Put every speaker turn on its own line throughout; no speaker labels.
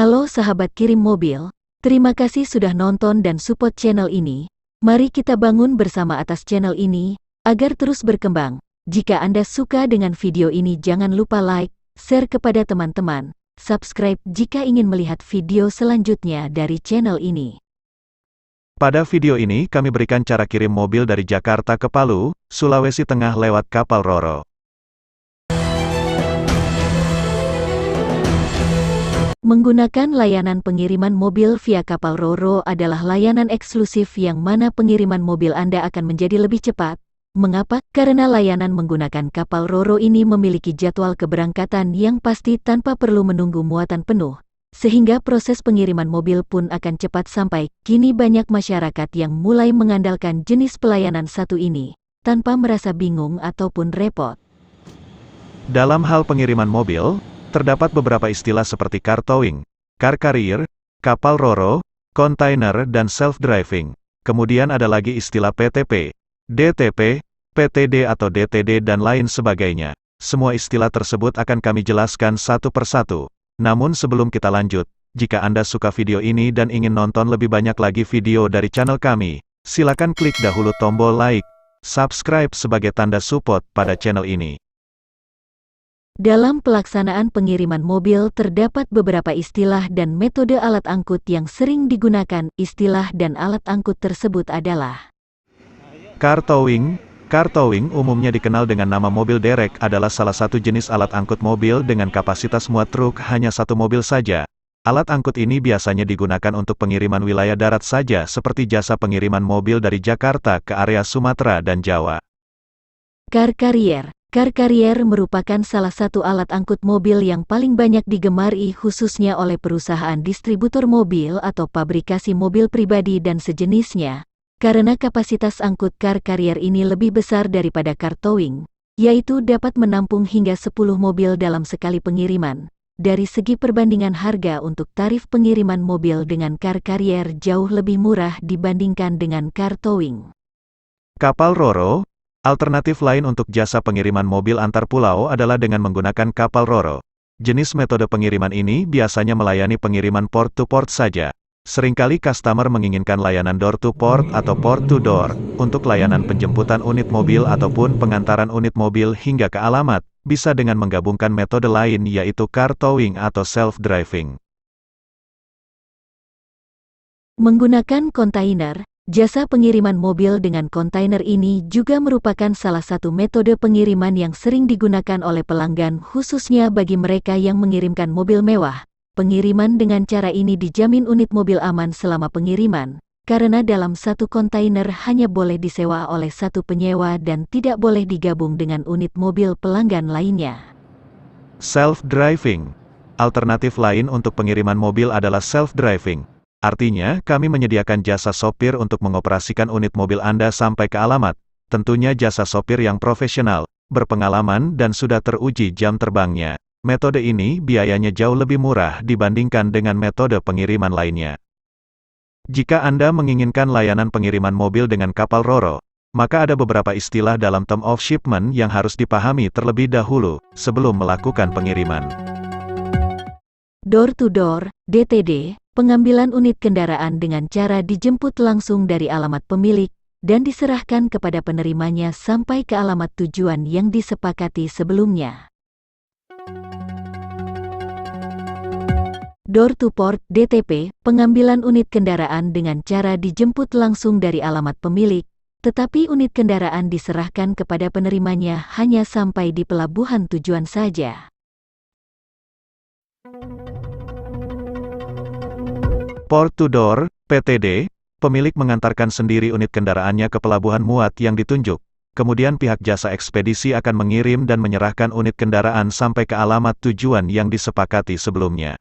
Halo sahabat kirim mobil, terima kasih sudah nonton dan support channel ini. Mari kita bangun bersama atas channel ini, agar terus berkembang. Jika Anda suka dengan video ini jangan lupa like, share kepada teman-teman, subscribe jika ingin melihat video selanjutnya dari channel ini.
Pada video ini kami berikan cara kirim mobil dari Jakarta ke Palu, Sulawesi Tengah lewat kapal Roro.
Menggunakan layanan pengiriman mobil via kapal Roro adalah layanan eksklusif yang mana pengiriman mobil Anda akan menjadi lebih cepat. Mengapa? Karena layanan menggunakan kapal Roro ini memiliki jadwal keberangkatan yang pasti tanpa perlu menunggu muatan penuh. Sehingga proses pengiriman mobil pun akan cepat sampai. Kini banyak masyarakat yang mulai mengandalkan jenis pelayanan satu ini, tanpa merasa bingung ataupun repot.
Dalam hal pengiriman mobil, terdapat beberapa istilah seperti car towing, car carrier, kapal Roro, kontainer dan self-driving. Kemudian ada lagi istilah PTP, DTP, PTD atau DTD dan lain sebagainya. Semua istilah tersebut akan kami jelaskan satu persatu. Namun sebelum kita lanjut, jika Anda suka video ini dan ingin nonton lebih banyak lagi video dari channel kami, silakan klik dahulu tombol like, subscribe sebagai tanda support pada channel ini.
Dalam pelaksanaan pengiriman mobil terdapat beberapa istilah dan metode alat angkut yang sering digunakan. Istilah dan alat angkut tersebut adalah
Car towing. Car towing umumnya dikenal dengan nama mobil derek adalah salah satu jenis alat angkut mobil dengan kapasitas muat truk hanya satu mobil saja. Alat angkut ini biasanya digunakan untuk pengiriman wilayah darat saja seperti jasa pengiriman mobil dari Jakarta ke area Sumatera dan Jawa.
Car carrier. Car carrier merupakan salah satu alat angkut mobil yang paling banyak digemari khususnya oleh perusahaan distributor mobil atau pabrikasi mobil pribadi dan sejenisnya. Karena kapasitas angkut car carrier ini lebih besar daripada car towing, yaitu dapat menampung hingga 10 mobil dalam sekali pengiriman. Dari segi perbandingan harga untuk tarif pengiriman mobil dengan car carrier jauh lebih murah dibandingkan dengan car towing.
Kapal Roro. Alternatif lain untuk jasa pengiriman mobil antar pulau adalah dengan menggunakan kapal Roro. Jenis metode pengiriman ini biasanya melayani pengiriman port to port saja. Seringkali customer menginginkan layanan door to port atau port to door, untuk layanan penjemputan unit mobil ataupun pengantaran unit mobil hingga ke alamat, bisa dengan menggabungkan metode lain yaitu car towing atau self-driving.
Menggunakan kontainer, jasa pengiriman mobil dengan kontainer ini juga merupakan salah satu metode pengiriman yang sering digunakan oleh pelanggan khususnya bagi mereka yang mengirimkan mobil mewah. Pengiriman dengan cara ini dijamin unit mobil aman selama pengiriman, karena dalam satu kontainer hanya boleh disewa oleh satu penyewa dan tidak boleh digabung dengan unit mobil pelanggan lainnya.
Self-driving. Alternatif lain untuk pengiriman mobil adalah self-driving. Artinya, kami menyediakan jasa sopir untuk mengoperasikan unit mobil Anda sampai ke alamat. Tentunya jasa sopir yang profesional, berpengalaman dan sudah teruji jam terbangnya. Metode ini biayanya jauh lebih murah dibandingkan dengan metode pengiriman lainnya. Jika Anda menginginkan layanan pengiriman mobil dengan kapal Roro, maka ada beberapa istilah dalam term of shipment yang harus dipahami terlebih dahulu sebelum melakukan pengiriman.
Door to door, DTD, pengambilan unit kendaraan dengan cara dijemput langsung dari alamat pemilik dan diserahkan kepada penerimanya sampai ke alamat tujuan yang disepakati sebelumnya. Door to port, DTP, pengambilan unit kendaraan dengan cara dijemput langsung dari alamat pemilik, tetapi unit kendaraan diserahkan kepada penerimanya hanya sampai di pelabuhan tujuan saja.
Port to door, PTD, pemilik mengantarkan sendiri unit kendaraannya ke pelabuhan muat yang ditunjuk. Kemudian pihak jasa ekspedisi akan mengirim dan menyerahkan unit kendaraan sampai ke alamat tujuan yang disepakati sebelumnya.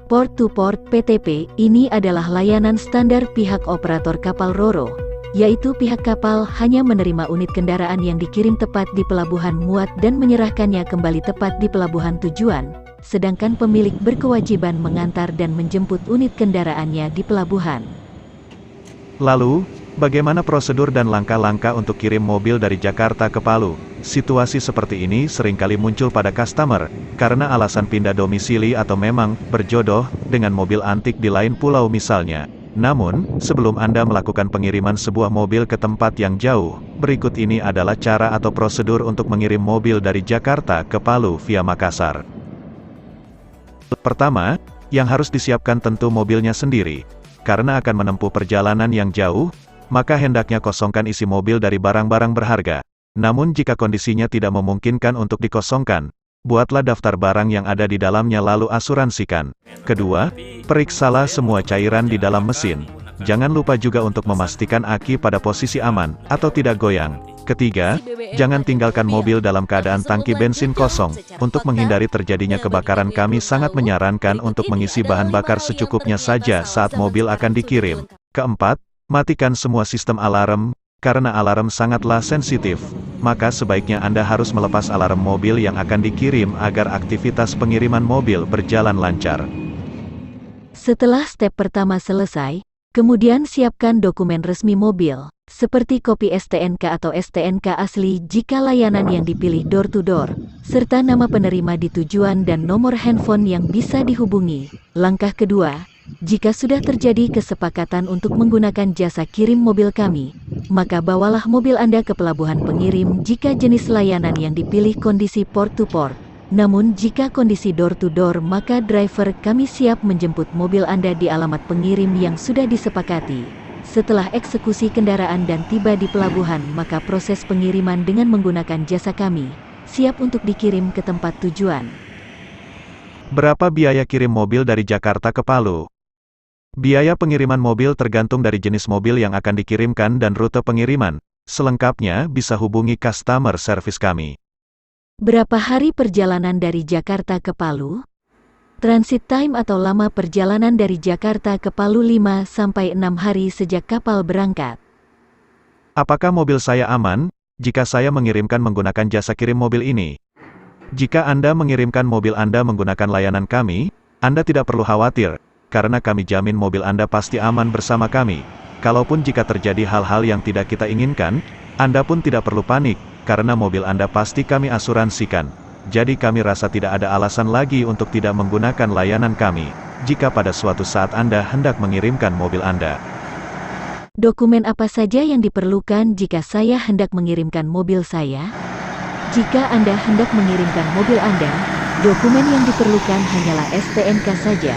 Port to port, PTP, ini adalah layanan standar pihak operator kapal Roro, yaitu pihak kapal hanya menerima unit kendaraan yang dikirim tepat di pelabuhan muat dan menyerahkannya kembali tepat di pelabuhan tujuan, sedangkan pemilik berkewajiban mengantar dan menjemput unit kendaraannya di pelabuhan.
Lalu, bagaimana prosedur dan langkah-langkah untuk kirim mobil dari Jakarta ke Palu? Situasi seperti ini seringkali muncul pada customer, karena alasan pindah domisili atau memang berjodoh dengan mobil antik di lain pulau misalnya. Namun, sebelum Anda melakukan pengiriman sebuah mobil ke tempat yang jauh, berikut ini adalah cara atau prosedur untuk mengirim mobil dari Jakarta ke Palu via Makassar. Pertama, yang harus disiapkan tentu mobilnya sendiri. Karena akan menempuh perjalanan yang jauh, maka hendaknya kosongkan isi mobil dari barang-barang berharga. Namun jika kondisinya tidak memungkinkan untuk dikosongkan, buatlah daftar barang yang ada di dalamnya lalu asuransikan. Kedua, periksalah semua cairan di dalam mesin. Jangan lupa juga untuk memastikan aki pada posisi aman, atau tidak goyang. Ketiga, jangan tinggalkan mobil dalam keadaan tangki bensin kosong. Untuk menghindari terjadinya kebakaran, kami sangat menyarankan untuk mengisi bahan bakar secukupnya saja saat mobil akan dikirim. Keempat, matikan semua sistem alarm, karena alarm sangatlah sensitif. Maka sebaiknya Anda harus melepas alarm mobil yang akan dikirim agar aktivitas pengiriman mobil berjalan lancar.
Setelah step pertama selesai, kemudian siapkan dokumen resmi mobil, seperti kopi STNK atau STNK asli jika layanan yang dipilih door-to-door, serta nama penerima di tujuan dan nomor handphone yang bisa dihubungi. Langkah kedua, jika sudah terjadi kesepakatan untuk menggunakan jasa kirim mobil kami, maka bawalah mobil Anda ke pelabuhan pengirim jika jenis layanan yang dipilih kondisi port-to-port. Namun jika kondisi door-to-door, maka driver kami siap menjemput mobil Anda di alamat pengirim yang sudah disepakati. Setelah eksekusi kendaraan dan tiba di pelabuhan, maka proses pengiriman dengan menggunakan jasa kami, siap untuk dikirim ke tempat tujuan.
Berapa biaya kirim mobil dari Jakarta ke Palu? Biaya pengiriman mobil tergantung dari jenis mobil yang akan dikirimkan dan rute pengiriman. Selengkapnya bisa hubungi customer service kami.
Berapa hari perjalanan dari Jakarta ke Palu? Transit time atau lama perjalanan dari Jakarta ke Palu 5-6 hari sejak kapal berangkat.
Apakah mobil saya aman jika saya mengirimkan menggunakan jasa kirim mobil ini? Jika Anda mengirimkan mobil Anda menggunakan layanan kami, Anda tidak perlu khawatir, karena kami jamin mobil Anda pasti aman bersama kami. Kalaupun jika terjadi hal-hal yang tidak kita inginkan, Anda pun tidak perlu panik, karena mobil Anda pasti kami asuransikan. Jadi kami rasa tidak ada alasan lagi untuk tidak menggunakan layanan kami, jika pada suatu saat Anda hendak mengirimkan mobil Anda.
Dokumen apa saja yang diperlukan jika saya hendak mengirimkan mobil saya? Jika Anda hendak mengirimkan mobil Anda, dokumen yang diperlukan hanyalah STNK saja.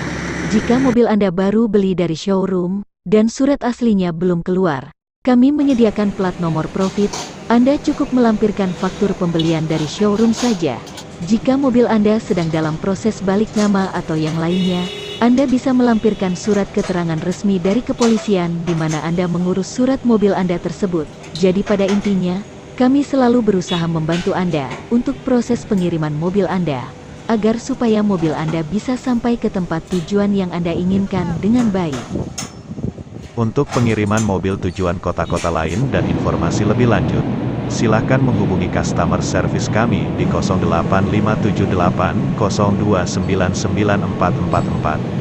Jika mobil Anda baru beli dari showroom, dan surat aslinya belum keluar, kami menyediakan plat nomor profit. Anda cukup melampirkan faktur pembelian dari showroom saja. Jika mobil Anda sedang dalam proses balik nama atau yang lainnya, Anda bisa melampirkan surat keterangan resmi dari kepolisian di mana Anda mengurus surat mobil Anda tersebut. Jadi pada intinya, kami selalu berusaha membantu Anda untuk proses pengiriman mobil Anda, agar supaya mobil Anda bisa sampai ke tempat tujuan yang Anda inginkan dengan baik.
Untuk pengiriman mobil tujuan kota-kota lain dan informasi lebih lanjut, silakan menghubungi customer service kami di 08578 02994444.